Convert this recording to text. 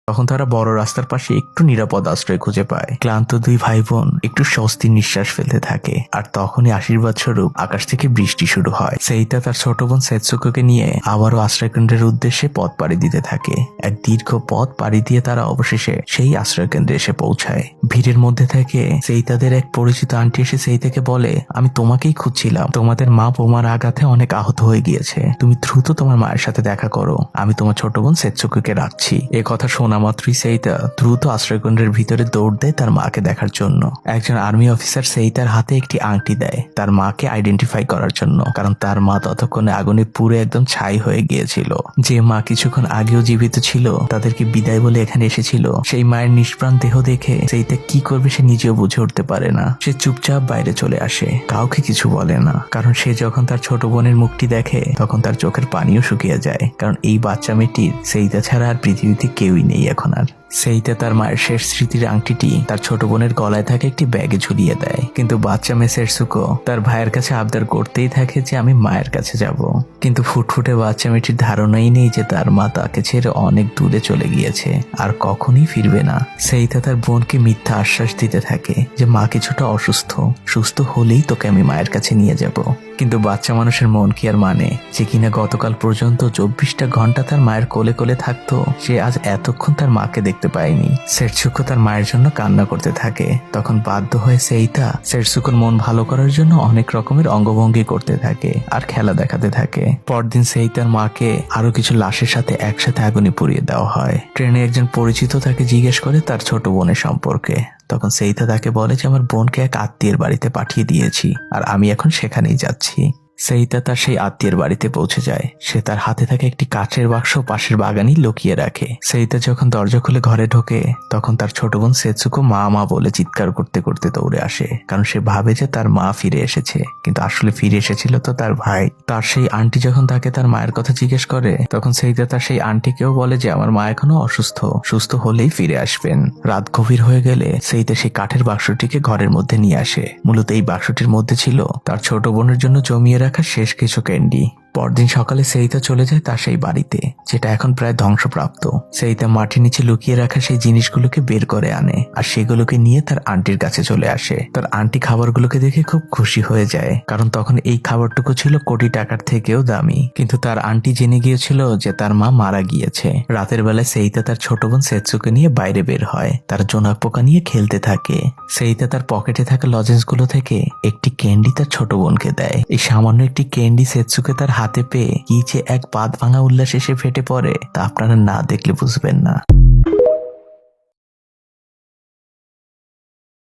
তখন তারা বড় রাস্তার পাশে একটু নিরাপদ আশ্রয় খুঁজে পায়। ক্লান্ত দুই ভাই বোন একটু স্বস্তির নিঃশ্বাস ফেলতে থাকে। আর তখনই আশীর্বাদ স্বরূপ আকাশ থেকে বৃষ্টি শুরু হয়। সেইটা তার ছোট বোন সেতসুকোকে নিয়ে আবারও আশ্রয়কেন্দ্রের উদ্দেশ্যে পথ পাড়ি দিতে থাকে। এক দীর্ঘ পথ পাড়ি দিয়ে তারা অবশেষে সেই আশ্রয়কেন্দ্রে এসে পৌঁছায়। ভিড়ের মধ্যে থেকে সেইতাদের এক পরিচিত আন্টি এসে সেইতাকে বলে, আমি তোমাকেই খুঁজছিলাম, তোমাদের মা বোমার আঘাতে অনেক আহত হয়ে গিয়েছে, তুমি দ্রুত তোমার মায়ের সাথে দেখা করো, আমি তোমার ছোট বোন সেতসুকোকে রাখছি। এ কথা শোনা মাত্রই সেইতা দ্রুত আশ্রয়কেন্দ্রের ভিতরে দৌড় দেয় তার মাকে দেখার জন্য। একজন আর্মি অফিসার সেইতার হাতে একটি আংটি দেয় তার মাকে আইডেন্টিফাই করার জন্য, কারণ তার মা ততক্ষণে আগুনে পুড়ে একদম ছাই হয়ে গিয়েছিল। যে মা কিছুক্ষণ আগেও জীবিত ছিল, তাদেরকে বিদায় বলে এখানে এসেছিল, সেই মায়ের নিষ্প্রাণ দেহ দেখে সেইতা কি করবে সে নিজেও বুঝে উঠতে পারে না। সে চুপচাপ বাইরে চলে আসে, কাউকে কিছু বলে না, কারণ সে যখন তার ছোট বোনের মুখটি দেখে তখন তার চোখের পানিও শুকিয়ে যায়, কারণ এই বাচ্চা মেয়েটির সেইতা ছাড়া আর পৃথিবীতে কেউই নেই এখন আর। সেইটা তার মায়ের শেষ স্মৃতির আংটিটি তার ছোট বোনের গলায় থাকে একটি ব্যাগে ঝুলিয়ে দেয়। কিন্তু বাচ্চা মেয়ে সেতসুকো তার ভাইয়ের কাছে আবদার করতেই থাকে যে আমি মায়ের কাছে যাব। কিন্তু ফুটফুটে বাচ্চা মেয়েটির ধারণাই নেই যে তার মা তাকে ছেড়ে অনেক দূরে চলে গিয়েছে আর কখনই ফিরবে না। সেইটা তার বোনকে মিথ্যা আশ্বাস দিতে থাকে যে মা কিছুটা অসুস্থ, সুস্থ হলেই তোকে আমি মায়ের কাছে নিয়ে যাব। কিন্তু বাচ্চা মানুষের মন কি আর মানে, যে কিনা গতকাল পর্যন্ত 24টা ঘন্টা তার মায়ের কোলে কোলে থাকতো, সে আজ এতক্ষণ তার মাকে দেখতে পায়নি। সেতসুকো তার মায়ের জন্য কান্না করতে থাকে। তখন বাধ্য হয়ে সেইটা সেতসুকোর মন ভালো করার জন্য অনেক রকমের অঙ্গভঙ্গি করতে থাকে আর খেলা দেখাতে থাকে। পরদিন সেইটার মাকে আরো কিছু লাশের সাথে একসাথে আগুনে পুড়িয়ে দেওয়া হয়। ট্রেনে একজন পরিচিত তাকে জিজ্ঞেস করে তার ছোট বোনের সম্পর্কে। তখন সেইটা তাকে বলে যে আমার বোনকে এক আত্মীয়ের বাড়িতে পাঠিয়ে দিয়েছি আর আমি এখন সেখানেই যাচ্ছি। সেইটা তার সেই আত্মীয়ের বাড়িতে পৌঁছে যায়। সে তার হাতে থাকে একটি কাচের বাক্স পাশের বাগানেই লুকিয়ে রাখে। সেইটা যখন দরজা খুলে ঘরে ঢোকে তখন তার ছোট বোন সেতসুকো মা মা বলে চিৎকার করতে করতে দৌড়ে আসে, কারণ সে ভাবে যে তার মা ফিরে এসেছে, কিন্তু আসলে ফিরে এসেছিল তো তার ভাই। তার সেই আন্টি যখন তাকে তার মায়ের কথা জিজ্ঞেস করে তখন সেইটা তার সেই আন্টিকেও বলে যে আমার মা এখনো অসুস্থ, সুস্থ হলেই ফিরে আসবেন। রাত গভীর হয়ে গেলে সেইটা সেই কাঠের বাক্সটিকে ঘরের মধ্যে নিয়ে আসে। মূলত এই বাক্সটির মধ্যে ছিল তার ছোট বোনের জন্য জমিয়ে রাখা শেষ কিছু ক্যান্ডি। পরদিন সকালে সেইতা চলে যায় তার সেই বাড়িতে, যেটা এখন প্রায় ধ্বংসপ্রাপ্ত। সেইতা মাটির নিচে লুকিয়ে রাখা সেই জিনিসগুলোকে বের করে আনে আর সেগুলোকে নিয়ে তার আন্টির কাছে চলে আসে। তার আন্টি খাবারগুলোকে দেখে খুব খুশি হয়ে যায়, কারণ তখন এই খাবারটুকু ছিল কোটি টাকার থেকেও দামি। কিন্তু তার আন্টি জেনে গিয়েছিল যে তার মা মারা গিয়েছে। রাতের বেলায় সেইতা তার ছোট বোন সেতসুকে নিয়ে বাইরে বের হয়, তার জোনাক পোকা নিয়ে খেলতে থাকে। সেইতা তার পকেটে থাকা লজেন্সগুলো থেকে একটি ক্যান্ডি তার ছোট বোনকে দেয়। এই সামান্য একটি ক্যান্ডি সেতসুকে তার হাতে পেয়ে কি যে এক বাঁধ ভাঙা উল্লাস এসে ফেটে পড়ে তা আপনারা না দেখলে বুঝবেন না।